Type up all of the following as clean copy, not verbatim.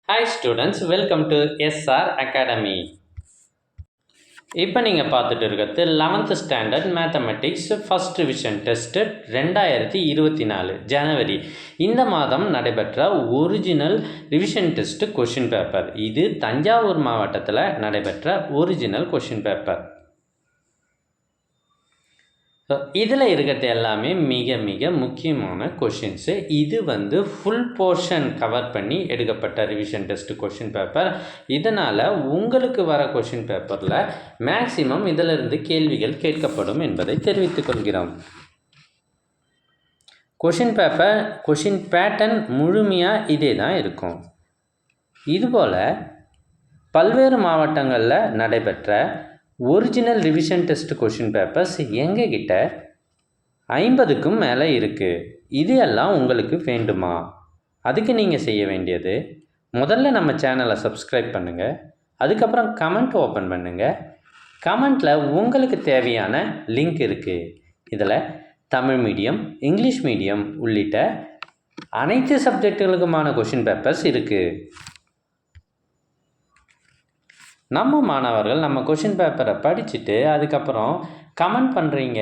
Hi students, welcome to SR Academy. இப்போ நீங்கள் பார்த்துட்டு இருக்கிறது 11th standard mathematics first revision test 2024 ஜனவரி இந்த மாதம் நடைபெற்ற original revision test question paper. இது தஞ்சாவூர் மாவட்டத்தில் நடைபெற்ற ஒரிஜினல் கொஷின் பேப்பர். ஸோ இதில் இருக்கிறது எல்லாமே மிக மிக முக்கியமான கொஷின்ஸு. இது ஃபுல் போர்ஷன் கவர் பண்ணி எடுக்கப்பட்ட ரிவிஷன் டெஸ்ட்டு கொஷின் பேப்பர். இதனால் உங்களுக்கு வர கொஷின் பேப்பரில் மேக்ஸிமம் இதிலிருந்து கேள்விகள் கேட்கப்படும் என்பதை தெரிவித்துக் கொள்கிறோம். கொஷின் பேட்டர்ன் முழுமையாக இதே தான் இருக்கும். இதுபோல் பல்வேறு மாவட்டங்களில் நடைபெற்ற original revision test question papers எங்ககிட்ட 50க்கும் மேலே இருக்குது. இது எல்லாம் உங்களுக்கு வேண்டுமா? அதுக்கு நீங்கள் செய்ய வேண்டியது, முதல்ல நம்ம சேனலை சப்ஸ்கிரைப் பண்ணுங்கள். அதுக்கப்புறம் கமெண்ட் ஓப்பன் பண்ணுங்கள். கமெண்ட்டில் உங்களுக்கு தேவையான லிங்க் இருக்குது. இதில் தமிழ் மீடியம், இங்கிலீஷ் மீடியம் உள்ளிட்ட அனைத்து சப்ஜெக்டுகளுக்குமான கொஷின் பேப்பர்ஸ் இருக்குது. நம்ம மாணவர்கள் நம்ம கொஷின் பேப்பரை படிச்சுட்டு அதுக்கப்புறம் கமெண்ட் பண்ணுறீங்க.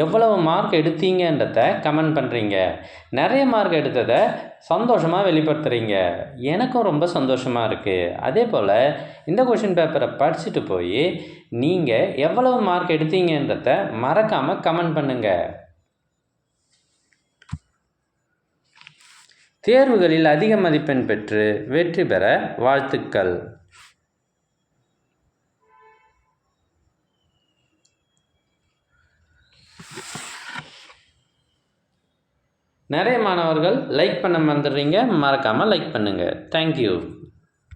எவ்வளவு மார்க் எடுத்தீங்கன்றத கமெண்ட் பண்ணுறீங்க. நிறைய மார்க் எடுத்ததை சந்தோஷமாக வெளிப்படுத்துகிறீங்க. எனக்கும் ரொம்ப சந்தோஷமாக இருக்குது. அதே போல் இந்த கொஷின் பேப்பரை படிச்சுட்டு போய் நீங்கள் எவ்வளவு மார்க் எடுத்தீங்கன்றத மறக்காமல் கமெண்ட் பண்ணுங்கள். தேர்வுகளில் அதிக மதிப்பெண் பெற்று வெற்றி பெற வாழ்த்துக்கள். நிறைய மாணவர்கள் லைக் பண்ண மறந்துடுறீங்க. மறக்காமல் லைக் பண்ணுங்கள். தேங்க்யூ.